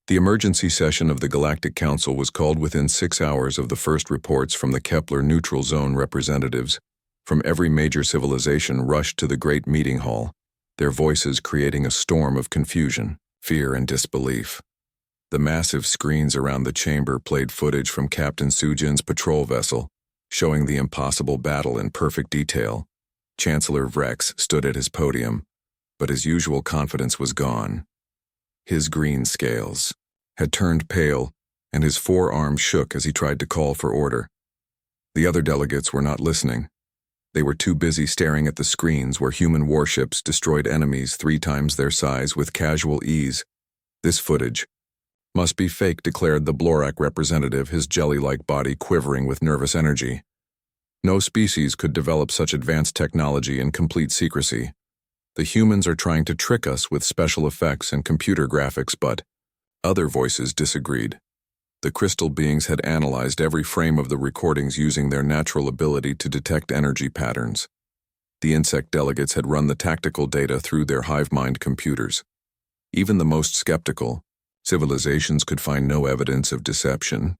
The emergency session of the Galactic Council was called within 6 hours of the first reports from the Kepler Neutral Zone representatives. From every major civilization rushed to the great meeting hall, their voices creating a storm of confusion, fear, and disbelief. The massive screens around the chamber played footage from Captain Sujin's patrol vessel, showing the impossible battle in perfect detail. Chancellor Vrex stood at his podium, but his usual confidence was gone. His green scales had turned pale, and his forearms shook as he tried to call for order. The other delegates were not listening. They were too busy staring at the screens where human warships destroyed enemies 3 times their size with casual ease. This footage must be fake, declared the Blorak representative, his jelly-like body quivering with nervous energy. No species could develop such advanced technology in complete secrecy. The humans are trying to trick us with special effects and computer graphics, but other voices disagreed. The crystal beings had analyzed every frame of the recordings using their natural ability to detect energy patterns. The insect delegates had run the tactical data through their hive-mind computers. Even the most skeptical civilizations could find no evidence of deception.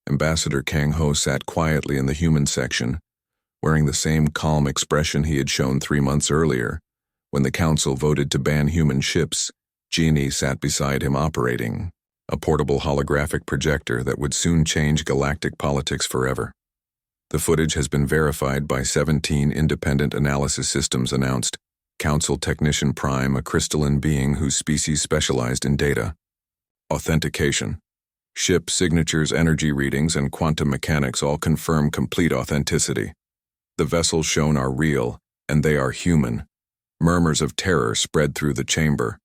Ambassador Kang Ho sat quietly in the human section, wearing the same calm expression he had shown 3 months earlier. When the council voted to ban human ships, Jeannie sat beside him operating a portable holographic projector that would soon change galactic politics forever. The footage has been verified by 17 independent analysis systems, announced Council Technician Prime, a crystalline being whose species specialized in data. Authentication. Ship signatures, energy readings, and quantum mechanics all confirm complete authenticity. The vessels shown are real, and they are human. Murmurs of terror spread through the chamber.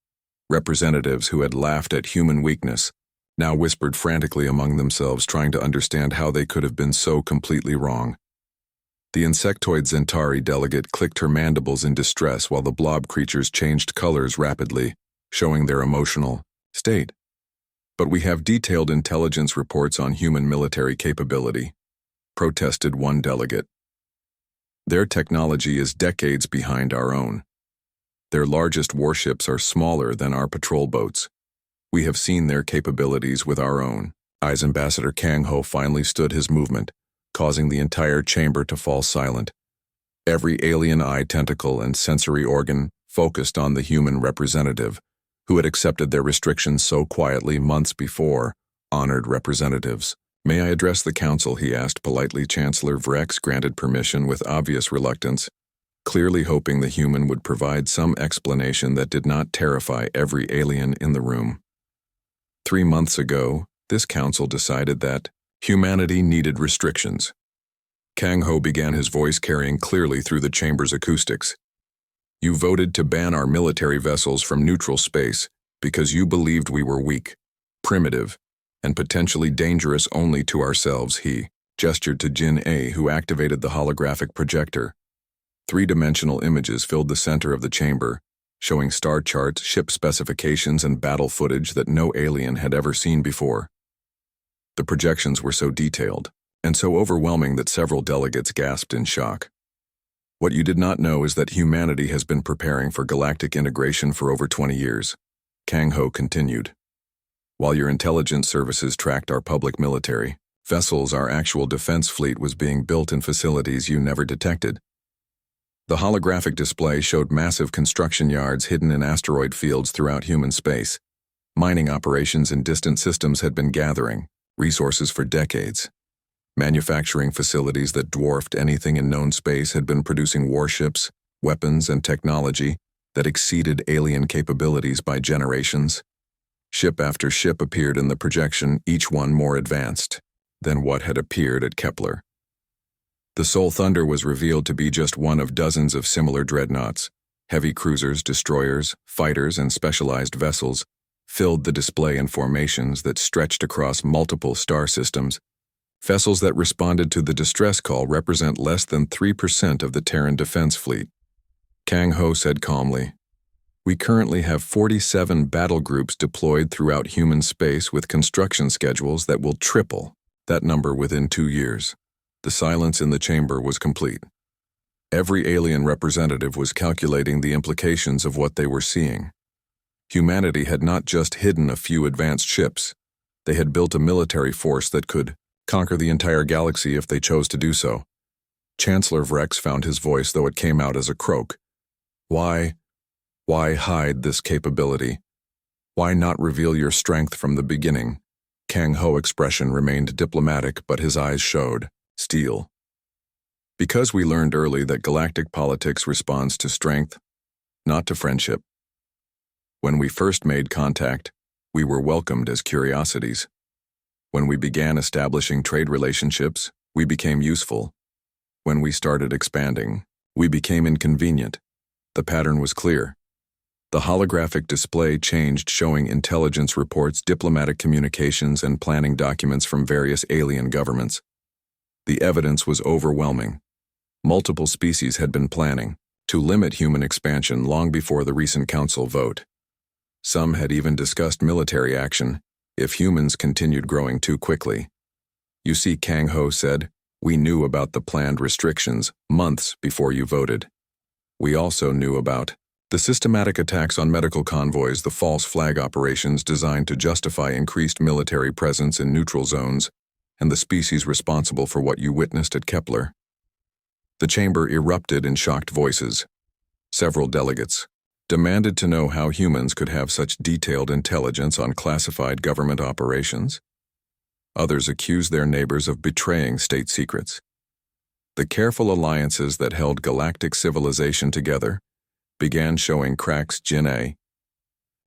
Representatives who had laughed at human weakness now whispered frantically among themselves, trying to understand how they could have been so completely wrong. The insectoid Zentari delegate clicked her mandibles in distress while the blob creatures changed colors rapidly, showing their emotional state. But we have detailed intelligence reports on human military capability, protested one delegate. Their technology is decades behind our own. Their largest warships are smaller than our patrol boats. We have seen their capabilities with our own eyes. Ambassador Kang Ho finally stood his movement, causing the entire chamber to fall silent. Every alien eye, tentacle, and sensory organ focused on the human representative, who had accepted their restrictions so quietly months before. Honored representatives. May I address the council, he asked politely. Chancellor Vrex granted permission with obvious reluctance, clearly hoping the human would provide some explanation that did not terrify every alien in the room. 3 months ago, this council decided that humanity needed restrictions. Kang Ho began, his voice carrying clearly through the chamber's acoustics. You voted to ban our military vessels from neutral space because you believed we were weak, primitive, and potentially dangerous only to ourselves. He gestured to Jin A, who activated the holographic projector. 3-dimensional images filled the center of the chamber, showing star charts, ship specifications, and battle footage that no alien had ever seen before. The projections were so detailed and so overwhelming that several delegates gasped in shock. What you did not know is that humanity has been preparing for galactic integration for over 20 years, Kang Ho continued. While your intelligence services tracked our public military vessels, our actual defense fleet was being built in facilities you never detected. The holographic display showed massive construction yards hidden in asteroid fields throughout human space. Mining operations in distant systems had been gathering resources for decades. Manufacturing facilities that dwarfed anything in known space had been producing warships, weapons, and technology that exceeded alien capabilities by generations. Ship after ship appeared in the projection, each one more advanced than what had appeared at Kepler. The Soul Thunder was revealed to be just one of dozens of similar dreadnoughts. Heavy cruisers, destroyers, fighters, and specialized vessels filled the display in formations that stretched across multiple star systems. Vessels that responded to the distress call represent less than 3% of the Terran defense fleet. Kang Ho said calmly, We currently have 47 battle groups deployed throughout human space with construction schedules that will triple that number within 2 years. The silence in the chamber was complete. Every alien representative was calculating the implications of what they were seeing. Humanity had not just hidden a few advanced ships. They had built a military force that could conquer the entire galaxy if they chose to do so. Chancellor Vrex found his voice, though it came out as a croak. Why hide this capability? Why not reveal your strength from the beginning? Kang Ho's expression remained diplomatic, but his eyes showed steel. Because we learned early that galactic politics responds to strength, not to friendship. When we first made contact, we were welcomed as curiosities. When we began establishing trade relationships, we became useful. When we started expanding, we became inconvenient. The pattern was clear. The holographic display changed, showing intelligence reports, diplomatic communications, and planning documents from various alien governments. The evidence was overwhelming. Multiple species had been planning to limit human expansion long before the recent council vote. Some had even discussed military action if humans continued growing too quickly. You see, Kang Ho said, we knew about the planned restrictions months before you voted. We also knew about the systematic attacks on medical convoys, the false flag operations designed to justify increased military presence in neutral zones, and the species responsible for what you witnessed at Kepler. The chamber erupted in shocked voices. Several delegates demanded to know how humans could have such detailed intelligence on classified government operations. Others accused their neighbors of betraying state secrets. The careful alliances that held galactic civilization together began showing cracks. Jin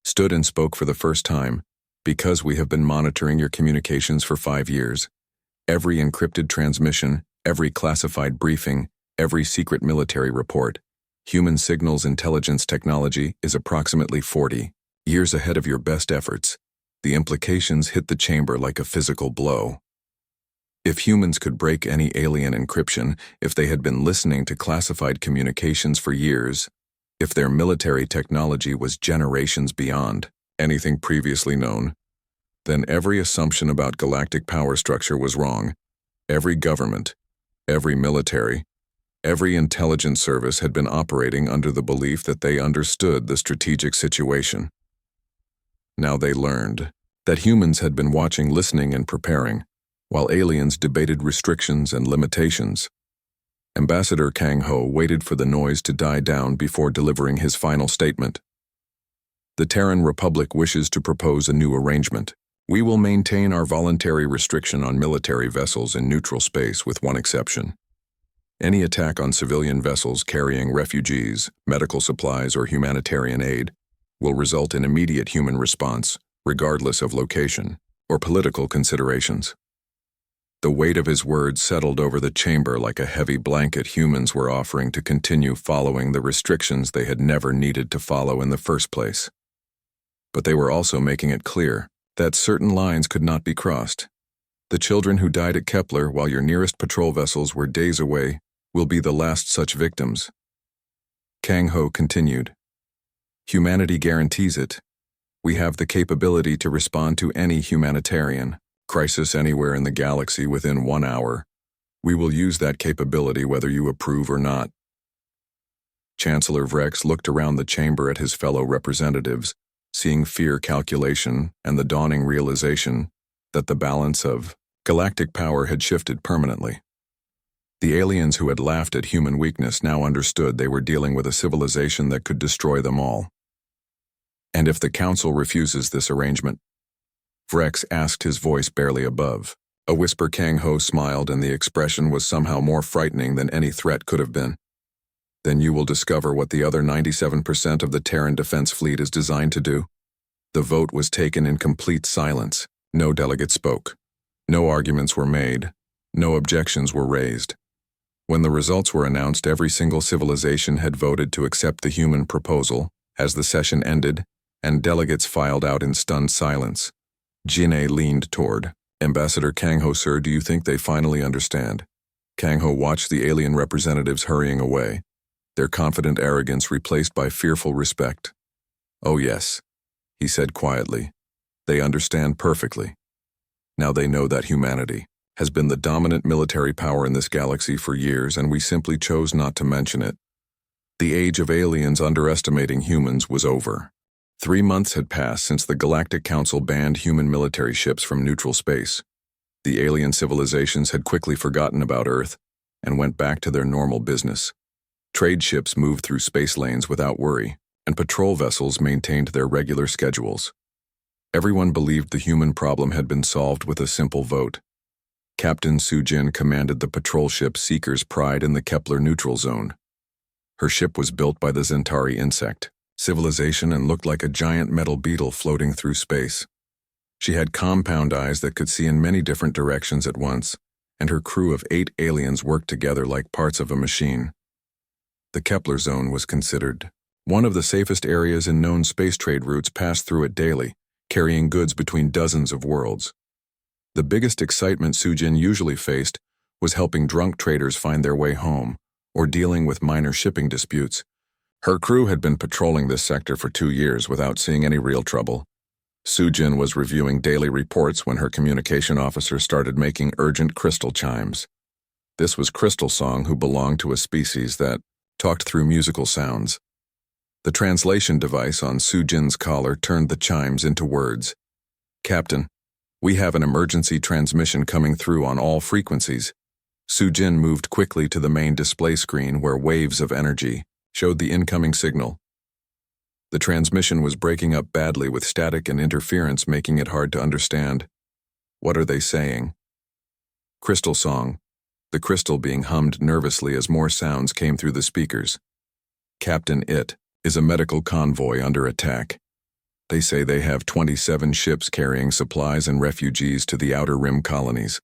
stood and spoke for the first time. Because we have been monitoring your communications for 5 years. Every encrypted transmission, every classified briefing, every secret military report. Human signals intelligence technology is approximately 40 years ahead of your best efforts. The implications hit the chamber like a physical blow. If humans could break any alien encryption, if they had been listening to classified communications for years, if their military technology was generations beyond anything previously known, then every assumption about galactic power structure was wrong. Every government, every military, every intelligence service had been operating under the belief that they understood the strategic situation. Now they learned that humans had been watching, listening, and preparing, while aliens debated restrictions and limitations. Ambassador Kang Ho waited for the noise to die down before delivering his final statement. The Terran Republic wishes to propose a new arrangement. We will maintain our voluntary restriction on military vessels in neutral space with one exception. Any attack on civilian vessels carrying refugees, medical supplies, or humanitarian aid will result in immediate human response, regardless of location or political considerations. The weight of his words settled over the chamber like a heavy blanket. Humans were offering to continue following the restrictions they had never needed to follow in the first place. But they were also making it clear that certain lines could not be crossed. The children who died at Kepler while your nearest patrol vessels were days away will be the last such victims. Kang Ho continued. Humanity guarantees it. We have the capability to respond to any humanitarian crisis anywhere in the galaxy within 1 hour. We will use that capability whether you approve or not. Chancellor Vrex looked around the chamber at his fellow representatives, seeing fear, calculation, and the dawning realization that the balance of galactic power had shifted permanently. The aliens who had laughed at human weakness now understood they were dealing with a civilization that could destroy them all. And if the Council refuses this arrangement? Vrex asked, his voice barely above a whisper. Kang Ho smiled, and the expression was somehow more frightening than any threat could have been. Then you will discover what the other 97% of the Terran defense fleet is designed to do. The vote was taken in complete silence. No delegate spoke. No arguments were made. No objections were raised. When the results were announced, every single civilization had voted to accept the human proposal. As the session ended, and delegates filed out in stunned silence, Jin leaned toward Ambassador Kang Ho. Sir, do you think they finally understand? Kang Ho watched the alien representatives hurrying away, their confident arrogance replaced by fearful respect. Oh yes, he said quietly. They understand perfectly. Now they know that humanity has been the dominant military power in this galaxy for years, and we simply chose not to mention it. The age of aliens underestimating humans was over. 3 months had passed since the Galactic Council banned human military ships from neutral space. The alien civilizations had quickly forgotten about Earth and went back to their normal business. Trade ships moved through space lanes without worry, and patrol vessels maintained their regular schedules. Everyone believed the human problem had been solved with a simple vote. Captain Sujin commanded the patrol ship Seeker's Pride in the Kepler neutral zone. Her ship was built by the Zentari insect civilization and looked like a giant metal beetle floating through space. She had compound eyes that could see in many different directions at once, and her crew of 8 aliens worked together like parts of a machine. The Kepler zone was considered one of the safest areas, and known space trade routes passed through it daily, carrying goods between dozens of worlds. The biggest excitement Sujin usually faced was helping drunk traders find their way home, or dealing with minor shipping disputes. Her crew had been patrolling this sector for 2 years without seeing any real trouble. Sujin was reviewing daily reports when her communication officer started making urgent crystal chimes. This was Crystal Song, who belonged to a species that talked through musical sounds. The translation device on Sujin's collar turned the chimes into words. "Captain, we have an emergency transmission coming through on all frequencies." Sujin moved quickly to the main display screen where waves of energy showed the incoming signal. The transmission was breaking up badly with static and interference, making it hard to understand. "What are they saying?" Crystal Song, the crystal being hummed nervously as more sounds came through the speakers. "Captain, it is a medical convoy under attack. They say they have 27 ships carrying supplies and refugees to the Outer Rim colonies.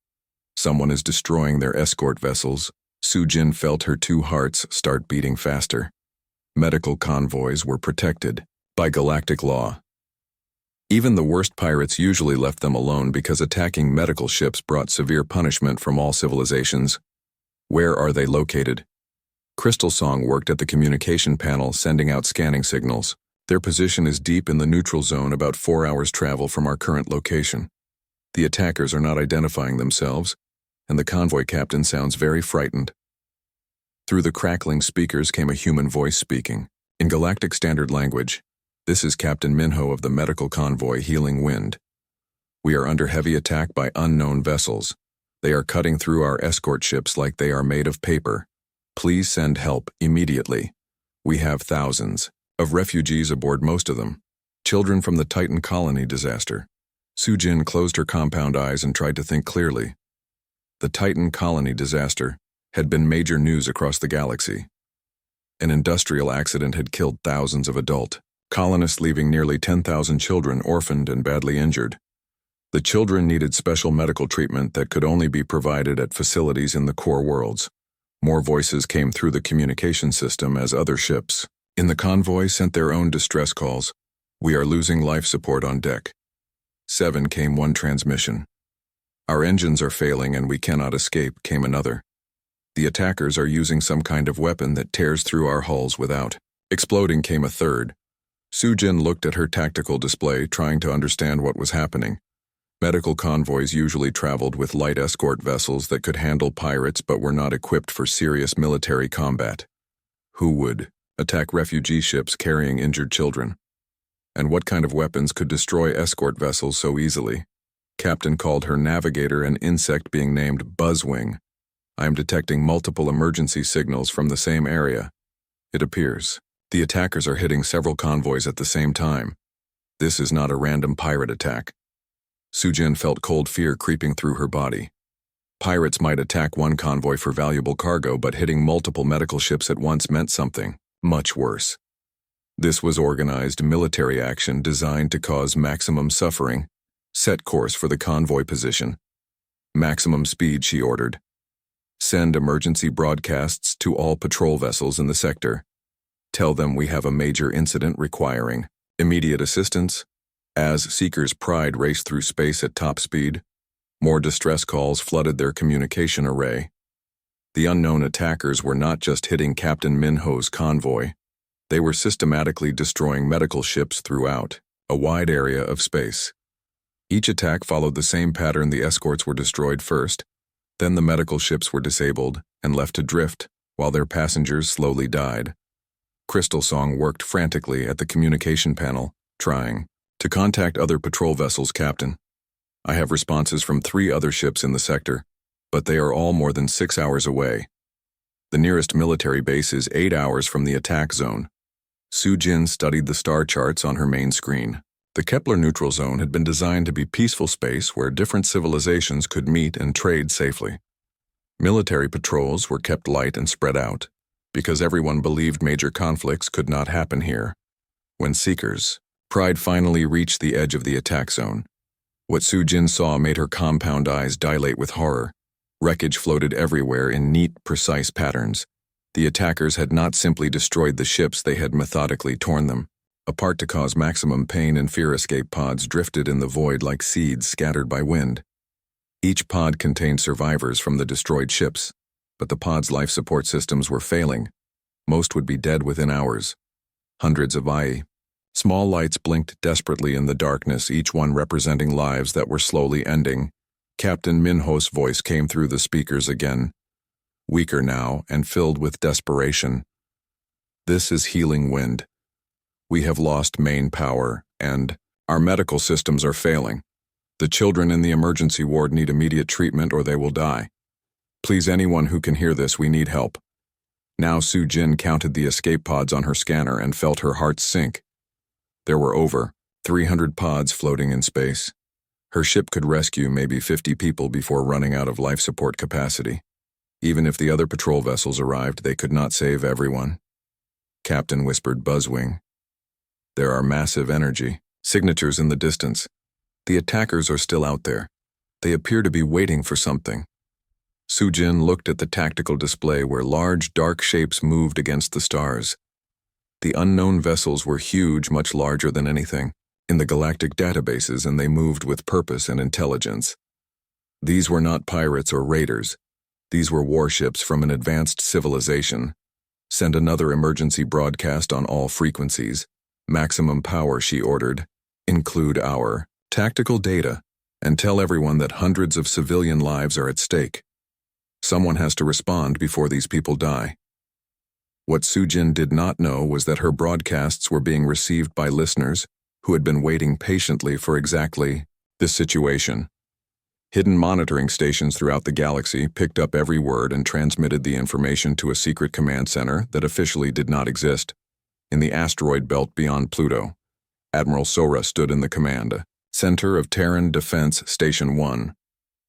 Someone is destroying their escort vessels." Sujin felt her 2 hearts start beating faster. Medical convoys were protected by galactic law. Even the worst pirates usually left them alone because attacking medical ships brought severe punishment from all civilizations. "Where are they located?" Crystal Song worked at the communication panel, sending out scanning signals. "Their position is deep in the neutral zone, about 4 hours travel from our current location. The attackers are not identifying themselves, and the convoy captain sounds very frightened." Through the crackling speakers came a human voice speaking. In Galactic Standard Language, "This is Captain Minho of the medical convoy Healing Wind. We are under heavy attack by unknown vessels. They are cutting through our escort ships like they are made of paper. Please send help immediately. We have thousands of refugees aboard, most of them children from the Titan colony disaster." Sujin closed her compound eyes and tried to think clearly. The Titan colony disaster had been major news across the galaxy. An industrial accident had killed thousands of adult colonists, leaving nearly 10,000 children orphaned and badly injured. The children needed special medical treatment that could only be provided at facilities in the core worlds. More voices came through the communication system as other ships in the convoy sent their own distress calls. "We are losing life support on deck." 7 came one transmission. "Our engines are failing and we cannot escape," came another. "The attackers are using some kind of weapon that tears through our hulls without exploding," came a third. Sujin looked at her tactical display, trying to understand what was happening. Medical convoys usually traveled with light escort vessels that could handle pirates but were not equipped for serious military combat. Who would attack refugee ships carrying injured children? And what kind of weapons could destroy escort vessels so easily? Captain called her navigator an insect being named Buzzwing. "I am detecting multiple emergency signals from the same area. It appears the attackers are hitting several convoys at the same time. This is not a random pirate attack." Sujin felt cold fear creeping through her body. Pirates might attack one convoy for valuable cargo, but hitting multiple medical ships at once meant something much worse. This was organized military action designed to cause maximum suffering. "Set course for the convoy position. Maximum speed," she ordered. "Send emergency broadcasts to all patrol vessels in the sector. Tell them we have a major incident requiring immediate assistance." As Seeker's Pride raced through space at top speed, more distress calls flooded their communication array. The unknown attackers were not just hitting Captain Minho's convoy. They were systematically destroying medical ships throughout a wide area of space. Each attack followed the same pattern. The escorts were destroyed first, then the medical ships were disabled and left to drift while their passengers slowly died. Crystal Song worked frantically at the communication panel, Trying. To contact other patrol vessels, Captain. I have responses from 3 other ships in the sector, but they are all more than 6 hours away. The nearest military base is 8 hours from the attack zone. Su-Jin studied the star charts on her main screen. The Kepler neutral zone had been designed to be peaceful space where different civilizations could meet and trade safely. Military patrols were kept light and spread out, because everyone believed major conflicts could not happen here. When Seekers' pride finally reached the edge of the attack zone, what Su-Jin saw made her compound eyes dilate with horror. Wreckage floated everywhere in neat, precise patterns. The attackers had not simply destroyed the ships, they had methodically torn them apart to cause maximum pain, and fear escape pods drifted in the void like seeds scattered by wind. Each pod contained survivors from the destroyed ships, but the pod's life support systems were failing. Most would be dead within hours. Hundreds of small lights blinked desperately in the darkness, each one representing lives that were slowly ending. Captain Minho's voice came through the speakers again, weaker now and filled with desperation. This is Healing Wind. We have lost main power, and our medical systems are failing. The children in the emergency ward need immediate treatment or they will die. Please, anyone who can hear this, we need help. Now Su-Jin counted the escape pods on her scanner and felt her heart sink. There were over 300 pods floating in space. Her ship could rescue maybe 50 people before running out of life support capacity. Even if the other patrol vessels arrived, they could not save everyone. Captain whispered, Buzzwing. There are massive energy signatures in the distance. The attackers are still out there. They appear to be waiting for something. Su-Jin looked at the tactical display where large, dark shapes moved against the stars. The unknown vessels were huge, much larger than anything in the galactic databases, and they moved with purpose and intelligence. These were not pirates or raiders. These were warships from an advanced civilization. Send another emergency broadcast on all frequencies. Maximum power, she ordered. Include our tactical data, and tell everyone that hundreds of civilian lives are at stake. Someone has to respond before these people die. What Su-Jin did not know was that her broadcasts were being received by listeners who had been waiting patiently for exactly this situation. Hidden monitoring stations throughout the galaxy picked up every word and transmitted the information to a secret command center that officially did not exist. In the asteroid belt beyond Pluto, Admiral Sora stood in the command center of Terran Defense Station 1.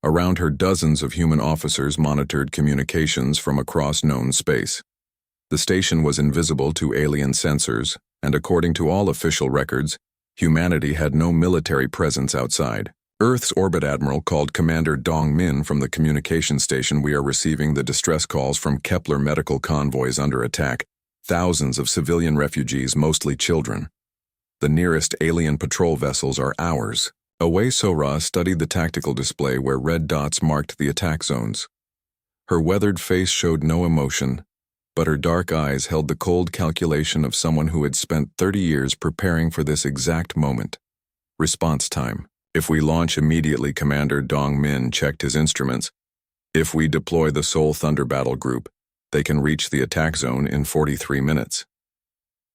Around her, dozens of human officers monitored communications from across known space. The station was invisible to alien sensors, and according to all official records, humanity had no military presence outside. Earth's orbit admiral called Commander Dong Min from the communication station. We are receiving the distress calls from Kepler medical convoys under attack. Thousands of civilian refugees, mostly children. The nearest alien patrol vessels are hours away. Sora studied the tactical display where red dots marked the attack zones. Her weathered face showed no emotion, but her dark eyes held the cold calculation of someone who had spent 30 years preparing for this exact moment. Response time. If we launch immediately, Commander Dong Min checked his instruments. If we deploy the Soul Thunder battle group, they can reach the attack zone in 43 minutes.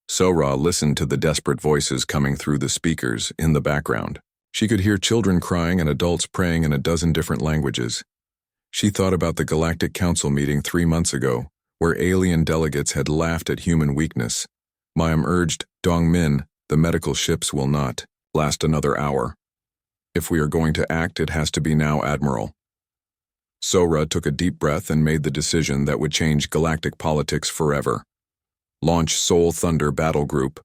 Sora listened to the desperate voices coming through the speakers in the background. She could hear children crying and adults praying in a dozen different languages. She thought about the Galactic Council meeting 3 months ago, where alien delegates had laughed at human weakness. Mayam urged, Dong Min, the medical ships will not last another hour. If we are going to act, it has to be now, Admiral. Sora took a deep breath and made the decision that would change galactic politics forever. Launch Soul Thunder battle group.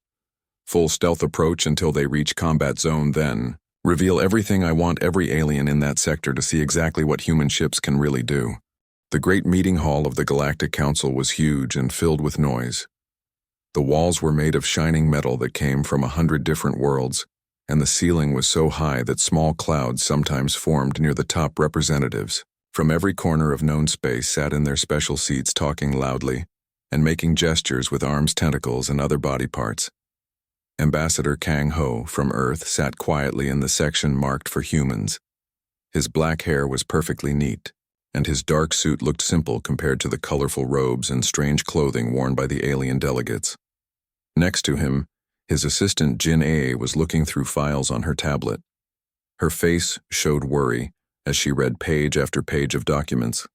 Full stealth approach until they reach combat zone, then reveal everything. I want every alien in that sector to see exactly what human ships can really do. The great meeting hall of the Galactic Council was huge and filled with noise. The walls were made of shining metal that came from 100 different worlds, and the ceiling was so high that small clouds sometimes formed near the top representatives. From every corner of known space sat in their special seats, talking loudly and making gestures with arms, tentacles, and other body parts. Ambassador Kang Ho from Earth sat quietly in the section marked for humans. His black hair was perfectly neat, and his dark suit looked simple compared to the colorful robes and strange clothing worn by the alien delegates. Next to him, His assistant Jin A was looking through files on her tablet. Her face showed worry as she read page after page of documents.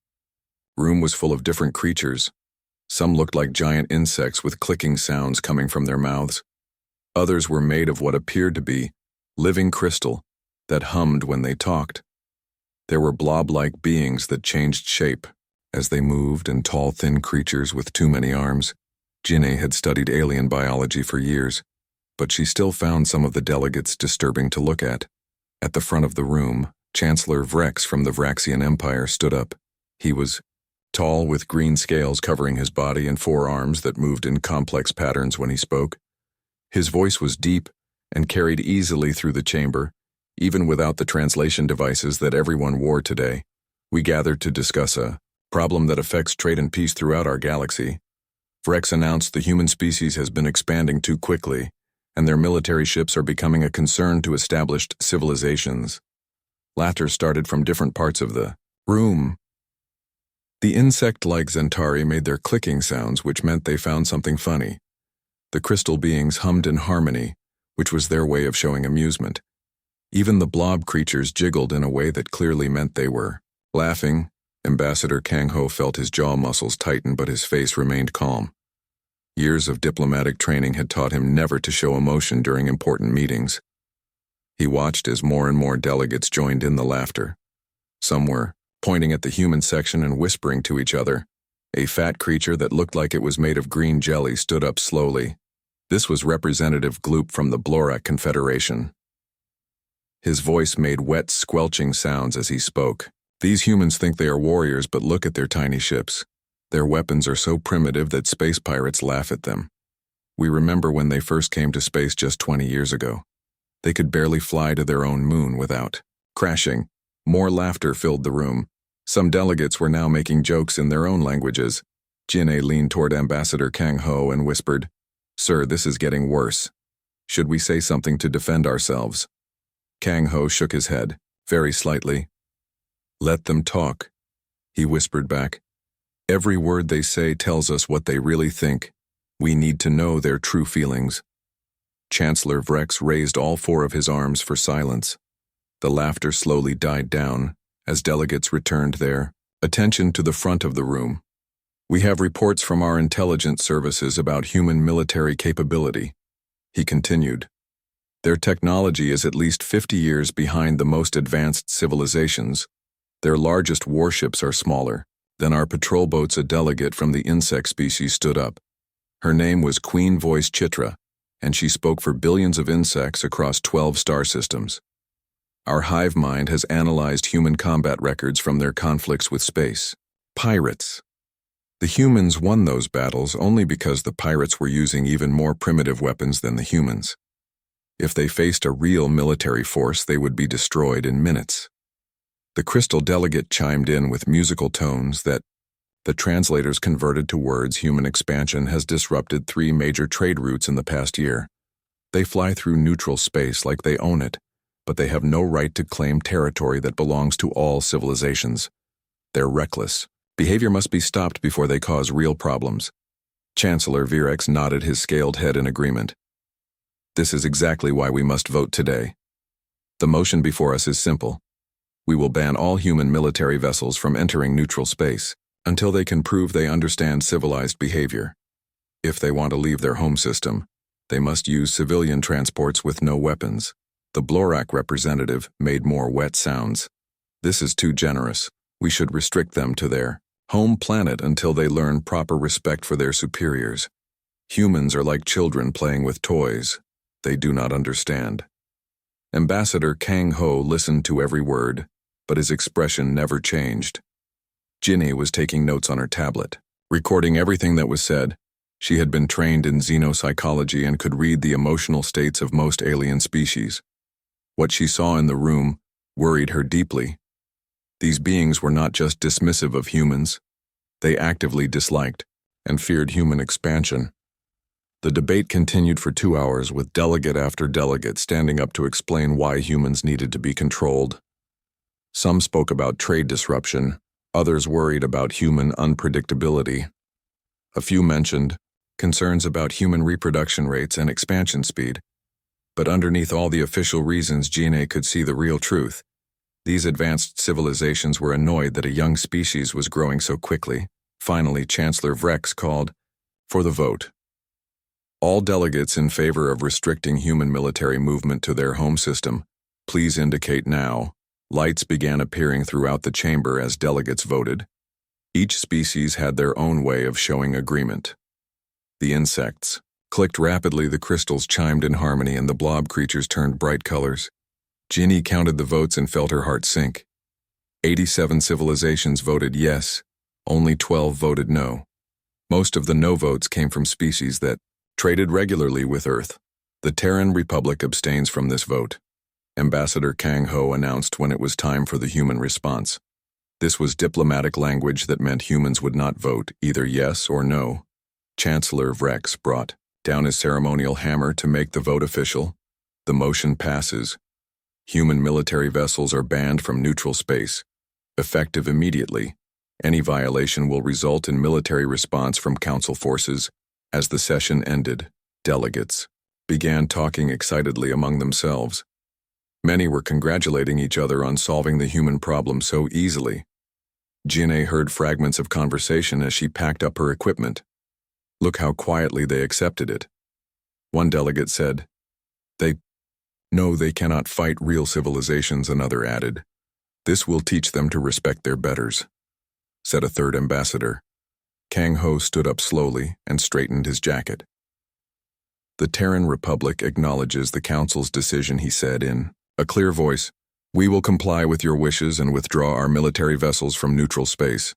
Room was full of different creatures. Some looked like giant insects with clicking sounds coming from their mouths. Others were made of what appeared to be living crystal that hummed when they talked. There were blob-like beings that changed shape as they moved, and tall, thin creatures with too many arms. Jinne had studied alien biology for years, but she still found some of the delegates disturbing to look at. At the front of the room, Chancellor Vrex from the Vraxian Empire stood up. He was tall, with green scales covering his body and 4 arms that moved in complex patterns when he spoke. His voice was deep and carried easily through the chamber, even without the translation devices that everyone wore today. We gathered to discuss a problem that affects trade and peace throughout our galaxy. Vrex announced the human species has been expanding too quickly, and their military ships are becoming a concern to established civilizations. Laughter started from different parts of the room. The insect-like Zentari made their clicking sounds, which meant they found something funny. The crystal beings hummed in harmony, which was their way of showing amusement. Even the blob creatures jiggled in a way that clearly meant they were laughing. Ambassador Kang Ho felt his jaw muscles tighten, but his face remained calm. Years of diplomatic training had taught him never to show emotion during important meetings. He watched as more and more delegates joined in the laughter. Some were pointing at the human section and whispering to each other. A fat creature that looked like it was made of green jelly stood up slowly. This was Representative Gloop from the Blorak Confederation. His voice made wet, squelching sounds as he spoke. These humans think they are warriors, but look at their tiny ships. Their weapons are so primitive that space pirates laugh at them. We remember when they first came to space just 20 years ago. They could barely fly to their own moon without crashing. More laughter filled the room. Some delegates were now making jokes in their own languages. Jinne leaned toward Ambassador Kang Ho and whispered, "Sir, this is getting worse. Should we say something to defend ourselves?" Kang Ho shook his head, very slightly. "Let them talk," he whispered back. "Every word they say tells us what they really think. We need to know their true feelings." Chancellor Vrex raised all 4 of his arms for silence. The laughter slowly died down as delegates returned their attention to the front of the room. "We have reports from our intelligence services about human military capability," he continued. "Their technology is at least 50 years behind the most advanced civilizations. Their largest warships are smaller than our patrol boats." A delegate from the insect species stood up. Her name was Queen Voice Chitra, and she spoke for billions of insects across 12 star systems. "Our hive mind has analyzed human combat records from their conflicts with space pirates. The humans won those battles only because the pirates were using even more primitive weapons than the humans. If they faced a real military force, they would be destroyed in minutes." The crystal delegate chimed in with musical tones that the translators converted to words. "Human expansion has disrupted 3 major trade routes in the past year. They fly through neutral space like they own it, but they have no right to claim territory that belongs to all civilizations. They're reckless. Behavior must be stopped before they cause real problems." Chancellor Virex nodded his scaled head in agreement. "This is exactly why we must vote today. The motion before us is simple. We will ban all human military vessels from entering neutral space until they can prove they understand civilized behavior. If they want to leave their home system, they must use civilian transports with no weapons." The Blorak representative made more wet sounds. "This is too generous. We should restrict them to their home planet until they learn proper respect for their superiors. Humans are like children playing with toys. They do not understand." Ambassador Kang Ho listened to every word, but his expression never changed. Jinne was taking notes on her tablet, recording everything that was said. She had been trained in xenopsychology and could read the emotional states of most alien species. What she saw in the room worried her deeply. These beings were not just dismissive of humans. They actively disliked and feared human expansion. The debate continued for 2 hours, with delegate after delegate standing up to explain why humans needed to be controlled. Some spoke about trade disruption, others worried about human unpredictability. A few mentioned concerns about human reproduction rates and expansion speed. But underneath all the official reasons, GNA could see the real truth. These advanced civilizations were annoyed that a young species was growing so quickly. Finally, Chancellor Vrex called for the vote. All delegates in favor of restricting human military movement to their home system, please indicate now. Lights began appearing throughout the chamber as delegates voted. Each species had their own way of showing agreement. The insects clicked rapidly, the crystals chimed in harmony, and the blob creatures turned bright colors. Ginny counted the votes and felt her heart sink. 87 civilizations voted yes, only 12 voted no. Most of the no votes came from species that traded regularly with Earth. The Terran Republic abstains from this vote. Ambassador Kang Ho announced when it was time for the human response. This was diplomatic language that meant humans would not vote, either yes or no. Chancellor Vrex brought down his ceremonial hammer to make the vote official. The motion passes. Human military vessels are banned from neutral space. Effective immediately. Any violation will result in military response from Council forces. As the session ended, delegates began talking excitedly among themselves. Many were congratulating each other on solving the human problem so easily. Jin'e heard fragments of conversation as she packed up her equipment. Look how quietly they accepted it. One delegate said, "They know they cannot fight real civilizations," another added. "This will teach them to respect their betters," said a third ambassador. Kang Ho stood up slowly and straightened his jacket. "The Terran Republic acknowledges the Council's decision," he said in a clear voice. "We will comply with your wishes and withdraw our military vessels from neutral space.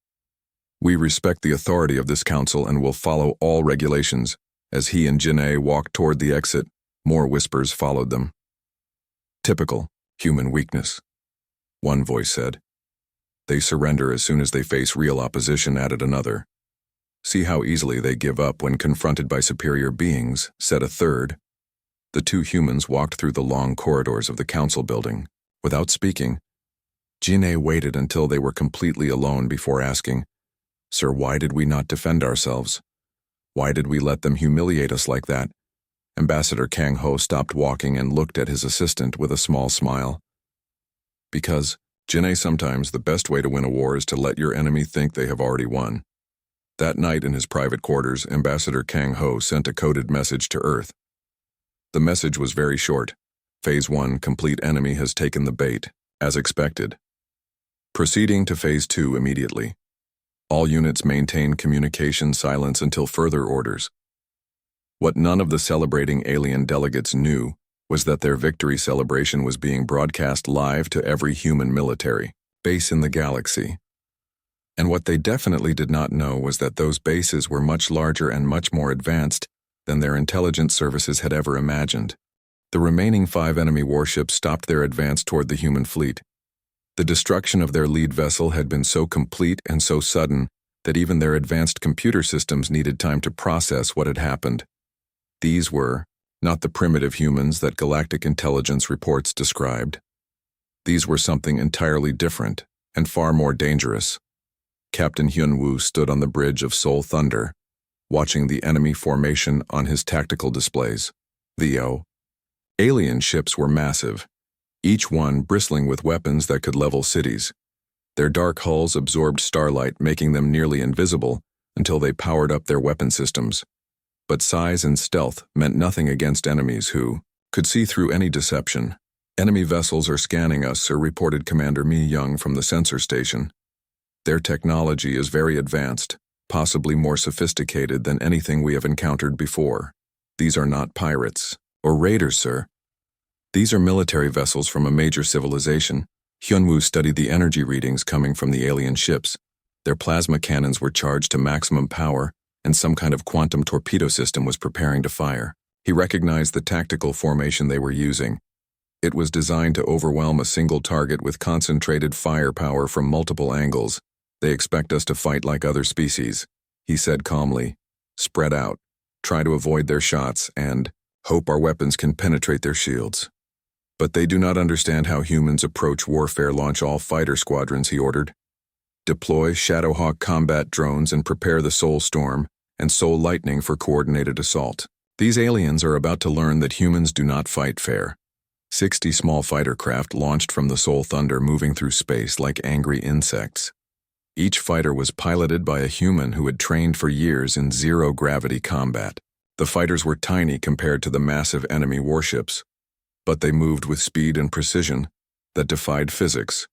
We respect the authority of this Council and will follow all regulations." As he and Jin'e walked toward the exit, more whispers followed them. "Typical human weakness," one voice said. "They surrender as soon as they face real opposition," added another. "See how easily they give up when confronted by superior beings," said a third. The two humans walked through the long corridors of the Council building. Without speaking, Jin'e waited until they were completely alone before asking, "Sir, why did we not defend ourselves? Why did we let them humiliate us like that?" Ambassador Kang Ho stopped walking and looked at his assistant with a small smile. "Because, Jin'e, sometimes the best way to win a war is to let your enemy think they have already won." That night in his private quarters, Ambassador Kang Ho sent a coded message to Earth. The message was very short. Phase 1, complete enemy has taken the bait, as expected. Proceeding to Phase 2 immediately. All units maintain communication silence until further orders. What none of the celebrating alien delegates knew was that their victory celebration was being broadcast live to every human military base in the galaxy. And what they definitely did not know was that those bases were much larger and much more advanced than their intelligence services had ever imagined. The remaining 5 enemy warships stopped their advance toward the human fleet. The destruction of their lead vessel had been so complete and so sudden that even their advanced computer systems needed time to process what had happened. These were not the primitive humans that galactic intelligence reports described. These were something entirely different and far more dangerous. Captain Hyun-woo stood on the bridge of Seoul Thunder, watching the enemy formation on his tactical displays. The alien ships were massive, each one bristling with weapons that could level cities. Their dark hulls absorbed starlight, making them nearly invisible until they powered up their weapon systems. But size and stealth meant nothing against enemies who could see through any deception. "Enemy vessels are scanning us," sir, reported Commander Mi Young from the sensor station. "Their technology is very advanced, possibly more sophisticated than anything we have encountered before. These are not pirates or raiders, sir. These are military vessels from a major civilization." Hyunwoo studied the energy readings coming from the alien ships. Their plasma cannons were charged to maximum power, and some kind of quantum torpedo system was preparing to fire. He recognized the tactical formation they were using. It was designed to overwhelm a single target with concentrated firepower from multiple angles. "They expect us to fight like other species," he said calmly. "Spread out, try to avoid their shots, and hope our weapons can penetrate their shields." "But they do not understand how humans approach warfare. Launch all fighter squadrons," he ordered. "Deploy Shadowhawk combat drones and prepare the Soul Storm. and Soul Lightning for coordinated assault. These aliens are about to learn that humans do not fight fair. 60 small fighter craft launched from the Soul Thunder, moving through space like angry insects. Each fighter was piloted by a human who had trained for years in zero-gravity combat. The fighters were tiny compared to the massive enemy warships, but they moved with speed and precision that defied physics.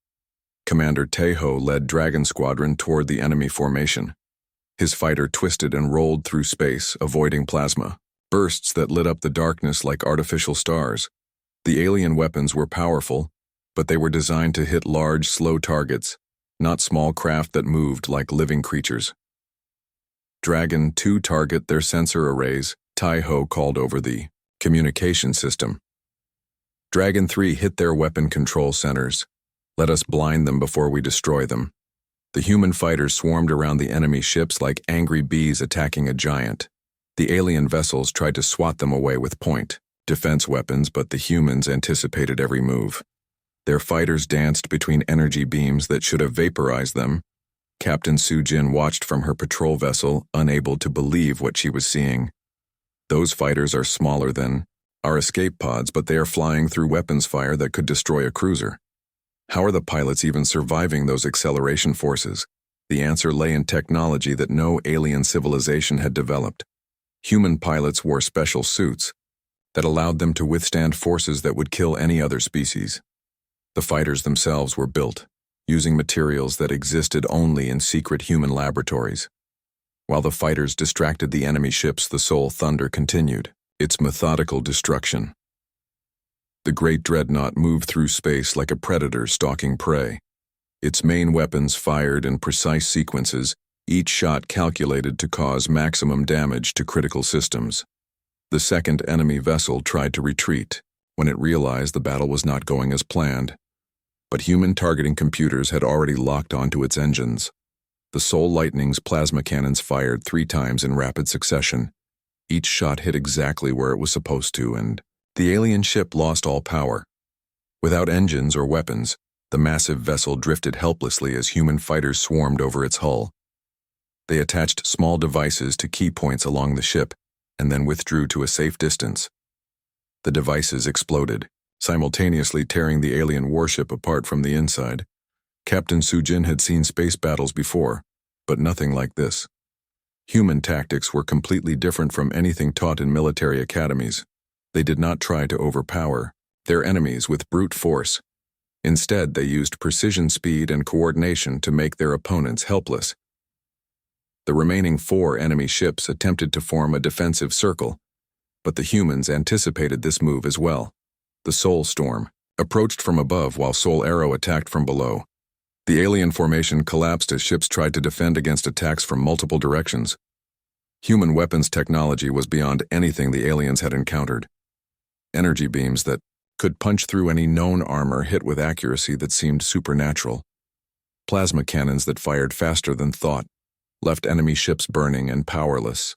Commander Tejo led Dragon Squadron toward the enemy formation. His fighter twisted and rolled through space, avoiding plasma bursts that lit up the darkness like artificial stars. The alien weapons were powerful, but they were designed to hit large, slow targets, not small craft that moved like living creatures. Dragon 2 target their sensor arrays, Tejo called over the communication system. Dragon 3 hit their weapon control centers. Let us blind them before we destroy them. The human fighters swarmed around the enemy ships like angry bees attacking a giant. The alien vessels tried to swat them away with point defense weapons, but the humans anticipated every move. Their fighters danced between energy beams that should have vaporized them. Captain Sujin watched from her patrol vessel, unable to believe what she was seeing. Those fighters are smaller than our escape pods, but they are flying through weapons fire that could destroy a cruiser. How are the pilots even surviving those acceleration forces? The answer lay in technology that no alien civilization had developed. Human pilots wore special suits that allowed them to withstand forces that would kill any other species. The fighters themselves were built using materials that existed only in secret human laboratories. While the fighters distracted the enemy ships, the Soul Thunder continued its methodical destruction. The great dreadnought moved through space like a predator stalking prey. Its main weapons fired in precise sequences, each shot calculated to cause maximum damage to critical systems. The second enemy vessel tried to retreat when it realized the battle was not going as planned. But human targeting computers had already locked onto its engines. The Soul Lightning's plasma cannons fired 3 times in rapid succession. Each shot hit exactly where it was supposed to, and the alien ship lost all power. Without engines or weapons, the massive vessel drifted helplessly as human fighters swarmed over its hull. They attached small devices to key points along the ship and then withdrew to a safe distance. The devices exploded, simultaneously tearing the alien warship apart from the inside. Captain Sujin had seen space battles before, but nothing like this. Human tactics were completely different from anything taught in military academies. They did not try to overpower their enemies with brute force. Instead, they used precision, speed, and coordination to make their opponents helpless. The remaining 4 enemy ships attempted to form a defensive circle, but the humans anticipated this move as well. The Soul Storm approached from above while Soul Arrow attacked from below. The alien formation collapsed as ships tried to defend against attacks from multiple directions. Human weapons technology was beyond anything the aliens had encountered. Energy beams that could punch through any known armor hit with accuracy that seemed supernatural. Plasma cannons that fired faster than thought left enemy ships burning and powerless.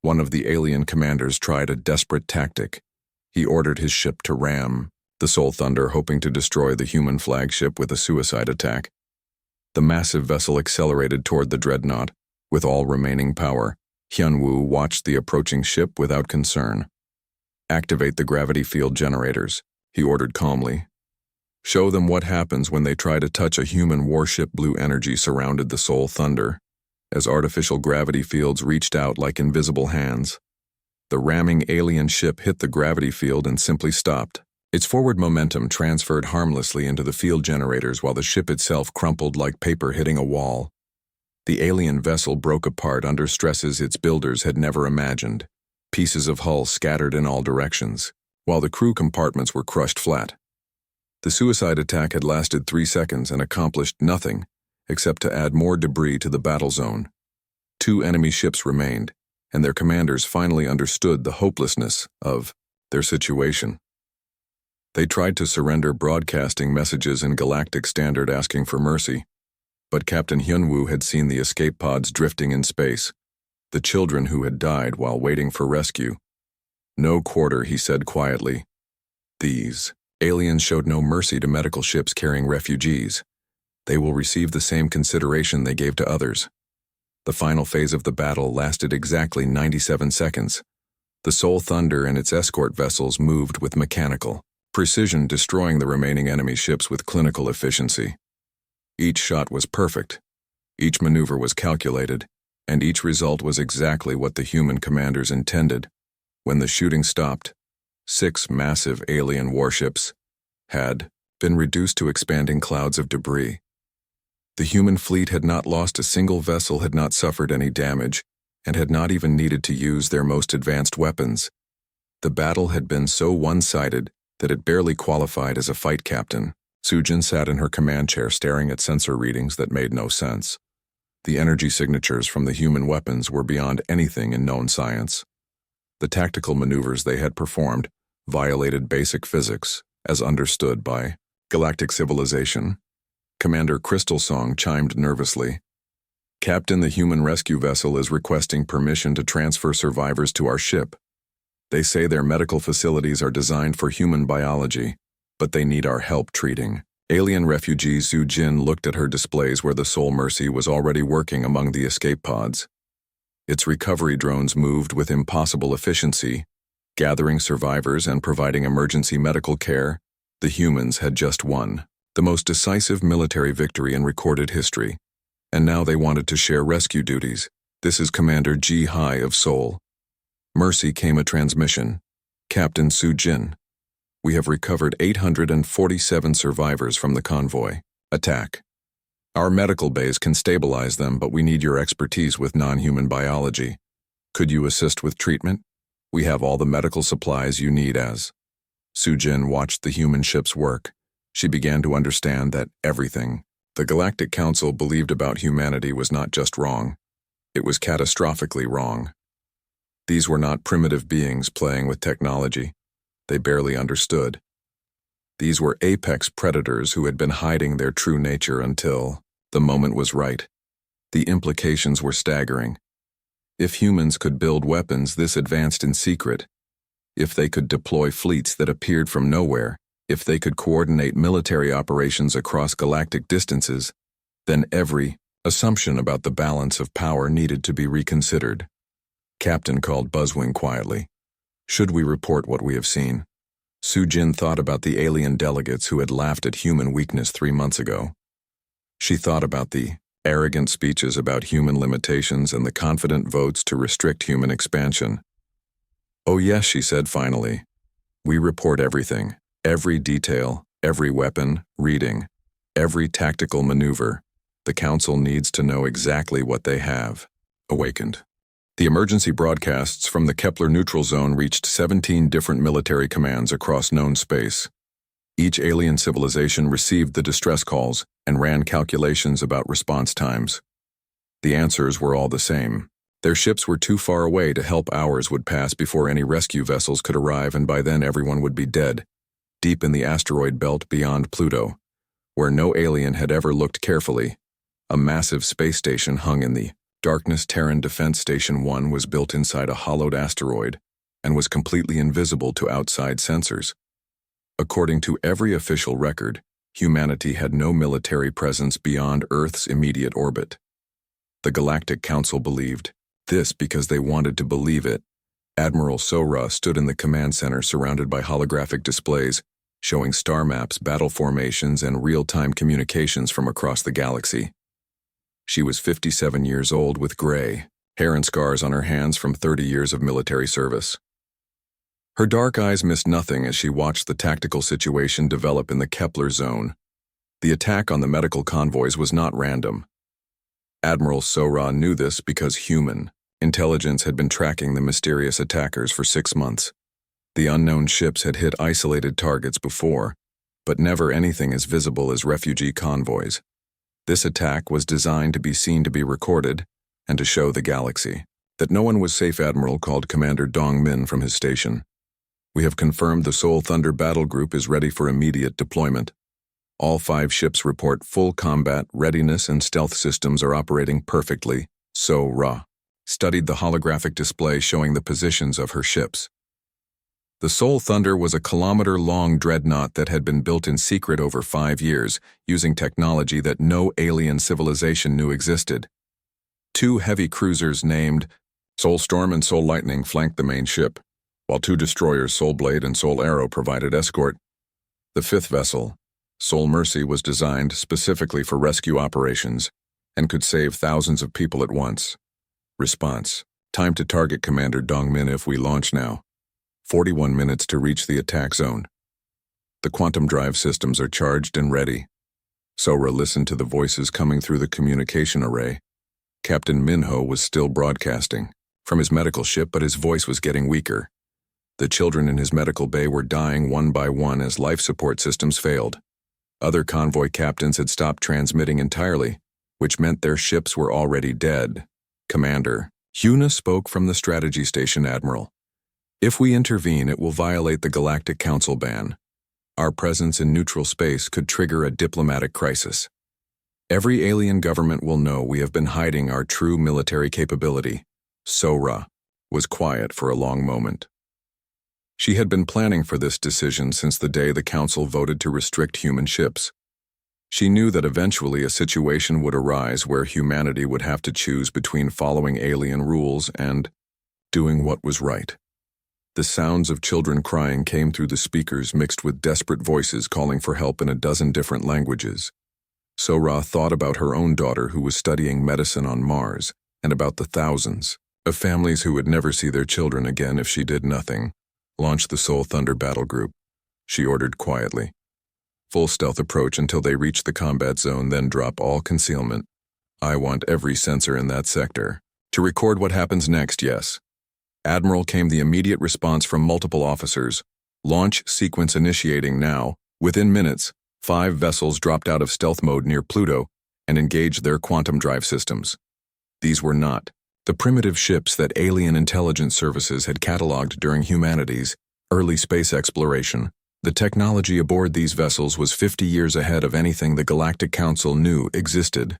One of the alien commanders tried a desperate tactic. He ordered his ship to ram the Soul Thunder, hoping to destroy the human flagship with a suicide attack. The massive vessel accelerated toward the dreadnought. With all remaining power, Hyunwoo watched the approaching ship without concern. "Activate the gravity field generators," he ordered calmly. "Show them what happens when they try to touch a human warship." Blue energy surrounded the Soul Thunder as artificial gravity fields reached out like invisible hands. The ramming alien ship hit the gravity field and simply stopped. Its forward momentum transferred harmlessly into the field generators while the ship itself crumpled like paper hitting a wall. The alien vessel broke apart under stresses its builders had never imagined. Pieces of hull scattered in all directions, while the crew compartments were crushed flat. The suicide attack had lasted 3 seconds and accomplished nothing except to add more debris to the battle zone. 2 enemy ships remained, and their commanders finally understood the hopelessness of their situation. They tried to surrender, broadcasting messages in galactic standard asking for mercy, but Captain Hyunwoo had seen the escape pods drifting in space, the children who had died while waiting for rescue. "No quarter," he said quietly. "These aliens showed no mercy to medical ships carrying refugees. They will receive the same consideration they gave to others." The final phase of the battle lasted exactly 97 seconds. The Soul Thunder and its escort vessels moved with mechanical precision, destroying the remaining enemy ships with clinical efficiency. Each shot was perfect, each maneuver was calculated, and each result was exactly what the human commanders intended. When the shooting stopped, 6 massive alien warships had been reduced to expanding clouds of debris. The human fleet had not lost a single vessel, had not suffered any damage, and had not even needed to use their most advanced weapons. The battle had been so one-sided that it barely qualified as a fight captain. Sujin sat in her command chair staring at sensor readings that made no sense. The energy signatures from the human weapons were beyond anything in known science. The tactical maneuvers they had performed violated basic physics, as understood by galactic civilization. Commander Crystal Song chimed nervously. "Captain, the human rescue vessel is requesting permission to transfer survivors to our ship. They say their medical facilities are designed for human biology, but they need our help treating." Alien refugee Zhu Jin looked at her displays where the Soul Mercy was already working among the escape pods. Its recovery drones moved with impossible efficiency, gathering survivors and providing emergency medical care. The humans had just won the most decisive military victory in recorded history, and now they wanted to share rescue duties. "This is Commander Ji Hai of Seoul." Mercy came a transmission. "Captain Su Jin, we have recovered 847 survivors from the convoy attack. Our medical bays can stabilize them, but we need your expertise with non-human biology. Could you assist with treatment? We have all the medical supplies you need." As Su Jin watched the human ships work, she began to understand that everything the Galactic Council believed about humanity was not just wrong, it was catastrophically wrong. These were not primitive beings playing with technology they barely understood. These were apex predators who had been hiding their true nature until the moment was right. The implications were staggering. If humans could build weapons this advanced in secret, if they could deploy fleets that appeared from nowhere, if they could coordinate military operations across galactic distances, then every assumption about the balance of power needed to be reconsidered. Captain called Buzzwing quietly. "Should we report what we have seen?" Su Jin thought about the alien delegates who had laughed at human weakness 3 months ago. She thought about the arrogant speeches about human limitations and the confident votes to restrict human expansion. "Oh yes," she said finally. "We report everything, every detail, every weapon, reading, every tactical maneuver. The Council needs to know exactly what they have." Awakened. The emergency broadcasts from the Kepler neutral zone reached 17 different military commands across known space. Each alien civilization received the distress calls and ran calculations about response times. The answers were all the same. Their ships were too far away to help. Hours would pass before any rescue vessels could arrive, and by then everyone would be dead, deep in the asteroid belt beyond Pluto, where no alien had ever looked carefully. A massive space station hung in the darkness. Terran Defense Station 1 was built inside a hollowed asteroid and was completely invisible to outside sensors. According to every official record, humanity had no military presence beyond Earth's immediate orbit. The Galactic Council believed this because they wanted to believe it. Admiral Sora stood in the command center surrounded by holographic displays showing star maps, battle formations, and real-time communications from across the galaxy. She was 57 years old with gray hair and scars on her hands from 30 years of military service. Her dark eyes missed nothing as she watched the tactical situation develop in the Kepler zone. The attack on the medical convoys was not random. Admiral Sora knew this because human intelligence had been tracking the mysterious attackers for 6 months. The unknown ships had hit isolated targets before, but never anything as visible as refugee convoys. This attack was designed to be seen, to be recorded, and to show the galaxy that no one was safe. Admiral called Commander Dong Min from his station. "We have confirmed the Soul Thunder battle group is ready for immediate deployment. All 5 ships report full combat readiness and stealth systems are operating perfectly." Ra studied the holographic display showing the positions of her ships. The Soul Thunder was a kilometer-long dreadnought that had been built in secret over 5 years, using technology that no alien civilization knew existed. Two heavy cruisers named Soul Storm and Soul Lightning flanked the main ship, while two destroyers, Soul Blade and Soul Arrow, provided escort. The fifth vessel, Soul Mercy, was designed specifically for rescue operations and could save thousands of people at once. Response: time to target Commander Dongmin if we launch now. 41 minutes to reach the attack zone. The quantum drive systems are charged and ready. Sora listened to the voices coming through the communication array. Captain Minho was still broadcasting from his medical ship, but his voice was getting weaker. The children in his medical bay were dying one by one as life support systems failed. Other convoy captains had stopped transmitting entirely, which meant their ships were already dead. Commander Huna spoke from the strategy station. Admiral, if we intervene, it will violate the Galactic Council ban. Our presence in neutral space could trigger a diplomatic crisis. Every alien government will know we have been hiding our true military capability. Sora was quiet for a long moment. She had been planning for this decision since the day the Council voted to restrict human ships. She knew that eventually a situation would arise where humanity would have to choose between following alien rules and doing what was right. The sounds of children crying came through the speakers, mixed with desperate voices calling for help in a dozen different languages. Sora thought about her own daughter who was studying medicine on Mars, and about the thousands of families who would never see their children again if she did nothing. Launch the Soul Thunder battle group, she ordered quietly. Full stealth approach until they reach the combat zone, then drop all concealment. I want every sensor in that sector to record what happens next. Yes. Admiral, came the immediate response from multiple officers. Launch sequence initiating now. Within minutes, 5 vessels dropped out of stealth mode near Pluto and engaged their quantum drive systems. These were not the primitive ships that alien intelligence services had cataloged during humanity's early space exploration. The technology aboard these vessels was 50 years ahead of anything the Galactic Council knew existed.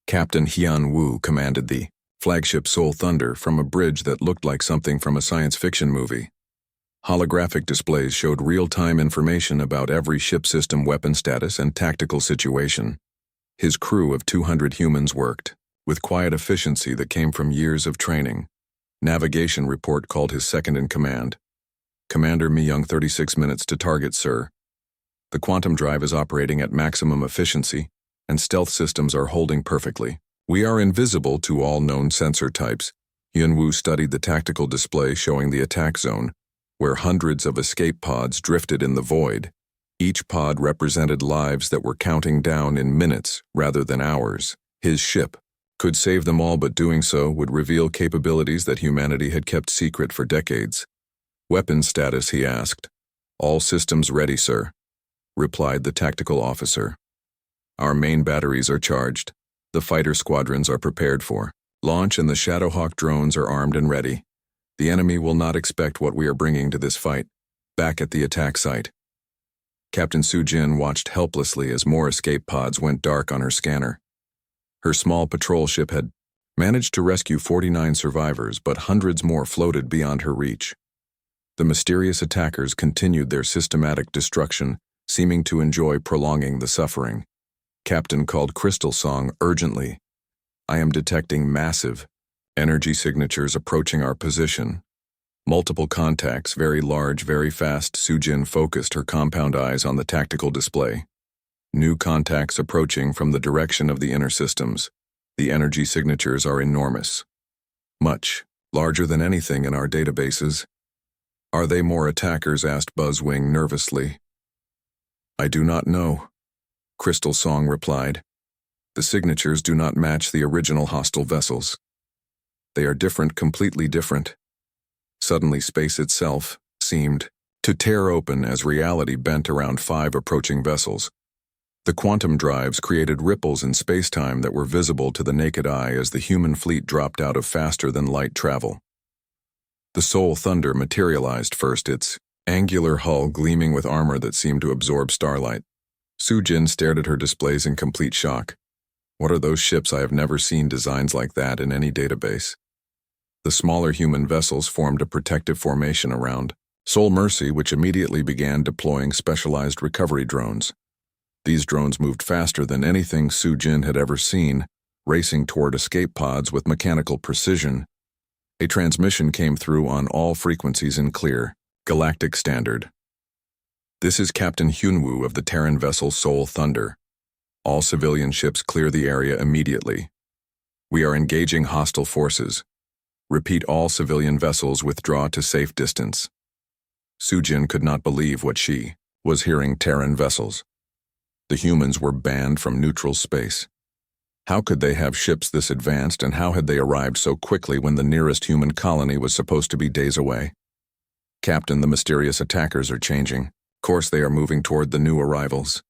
Captain Hyun Woo commanded the flagship Soul Thunder from a bridge that looked like something from a science fiction movie. Holographic displays showed real-time information about every ship system, weapon status, and tactical situation. His crew of 200 humans worked with quiet efficiency that came from years of training. Navigation report called his second-in-command. Commander Mi-young, 36 minutes to target, sir. The quantum drive is operating at maximum efficiency, and stealth systems are holding perfectly. We are invisible to all known sensor types. Hyun-woo studied the tactical display showing the attack zone, where hundreds of escape pods drifted in the void. Each pod represented lives that were counting down in minutes rather than hours. His ship could save them all, but doing so would reveal capabilities that humanity had kept secret for decades. Weapon status, he asked. All systems ready, sir, replied the tactical officer. Our main batteries are charged. The fighter squadrons are prepared for launch, and the Shadowhawk drones are armed and ready. The enemy will not expect what we are bringing to this fight. Back at the attack site, Captain Soo-jin watched helplessly as more escape pods went dark on her scanner. Her small patrol ship had managed to rescue 49 survivors, but hundreds more floated beyond her reach. The mysterious attackers continued their systematic destruction, seeming to enjoy prolonging the suffering. Captain called Crystal Song urgently. I am detecting massive energy signatures approaching our position. Multiple contacts, very large, very fast. Soo-jin focused her compound eyes on the tactical display. New contacts approaching from the direction of the inner systems. The energy signatures are enormous. Much larger than anything in our databases. Are they more attackers? Asked Buzzwing nervously. I do not know, Crystal Song replied. The signatures do not match the original hostile vessels. They are different, completely different. Suddenly, space itself seemed to tear open as reality bent around 5 approaching vessels. The quantum drives created ripples in space-time that were visible to the naked eye as the human fleet dropped out of faster-than-light travel. The Soul Thunder materialized first, its angular hull gleaming with armor that seemed to absorb starlight. Soo-jin stared at her displays in complete shock. What are those ships? I have never seen designs like that in any database. The smaller human vessels formed a protective formation around Soul Mercy, which immediately began deploying specialized recovery drones. These drones moved faster than anything Soo-jin had ever seen, racing toward escape pods with mechanical precision. A transmission came through on all frequencies in clear, galactic standard. "This is Captain Hyunwoo of the Terran vessel Seoul Thunder. All civilian ships clear the area immediately. We are engaging hostile forces. Repeat, all civilian vessels withdraw to safe distance." Soo-jin could not believe what she was hearing. Terran vessels. The humans were banned from neutral space. How could they have ships this advanced, and how had they arrived so quickly when the nearest human colony was supposed to be days away? "Captain, the mysterious attackers are changing course. They are moving toward the new arrivals."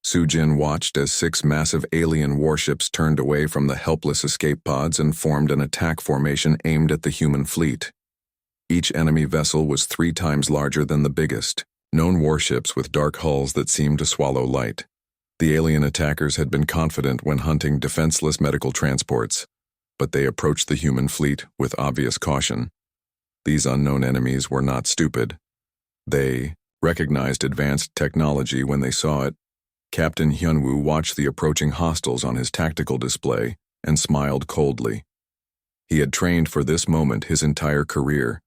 Soo-jin watched as 6 massive alien warships turned away from the helpless escape pods and formed an attack formation aimed at the human fleet. Each enemy vessel was 3 times larger than the biggest, known warships with dark hulls that seemed to swallow light. The alien attackers had been confident when hunting defenseless medical transports, but they approached the human fleet with obvious caution. These unknown enemies were not stupid. They recognized advanced technology when they saw it. Captain Hyunwoo watched the approaching hostiles on his tactical display and smiled coldly. He had trained for this moment his entire career,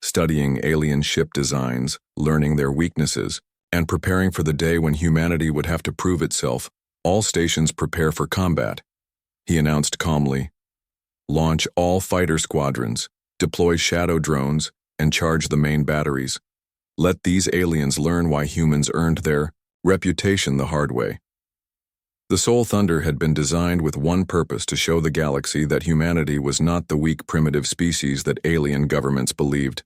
studying alien ship designs, learning their weaknesses, and preparing for the day when humanity would have to prove itself. "All stations prepare for combat," he announced calmly. "Launch all fighter squadrons, deploy shadow drones, and charge the main batteries. Let these aliens learn why humans earned their reputation the hard way." The Seoul Thunder had been designed with one purpose: to show the galaxy that humanity was not the weak primitive species that alien governments believed.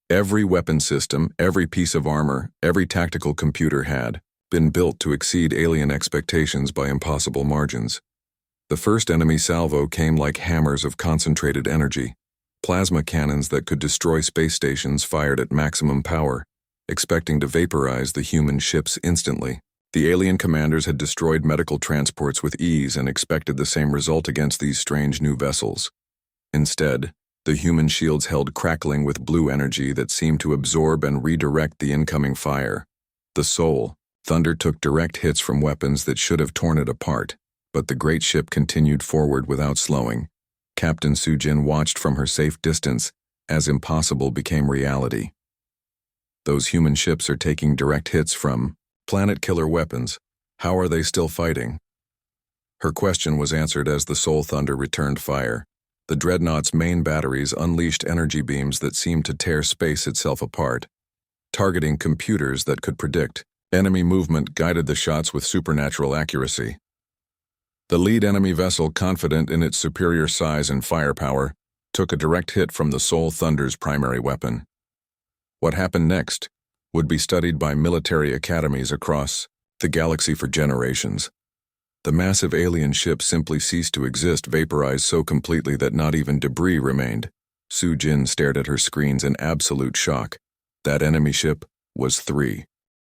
Every weapon system, every piece of armor, every tactical computer had been built to exceed alien expectations by impossible margins. The first enemy salvo came like hammers of concentrated energy, plasma cannons that could destroy space stations fired at maximum power, expecting to vaporize the human ships instantly. The alien commanders had destroyed medical transports with ease and expected the same result against these strange new vessels. Instead, the human shields held crackling with blue energy that seemed to absorb and redirect the incoming fire. The Seoul Thunder took direct hits from weapons that should have torn it apart, but the great ship continued forward without slowing. Captain Soo-jin watched from her safe distance as impossible became reality. "Those human ships are taking direct hits from planet-killer weapons. How are they still fighting?" Her question was answered as the Seoul Thunder returned fire. The dreadnought's main batteries unleashed energy beams that seemed to tear space itself apart. Targeting computers that could predict enemy movement guided the shots with supernatural accuracy. The lead enemy vessel, confident in its superior size and firepower, took a direct hit from the Seoul Thunder's primary weapon. What happened next would be studied by military academies across the galaxy for generations. The massive alien ship simply ceased to exist, vaporized so completely that not even debris remained. Soo-jin stared at her screens in absolute shock. That enemy ship was 3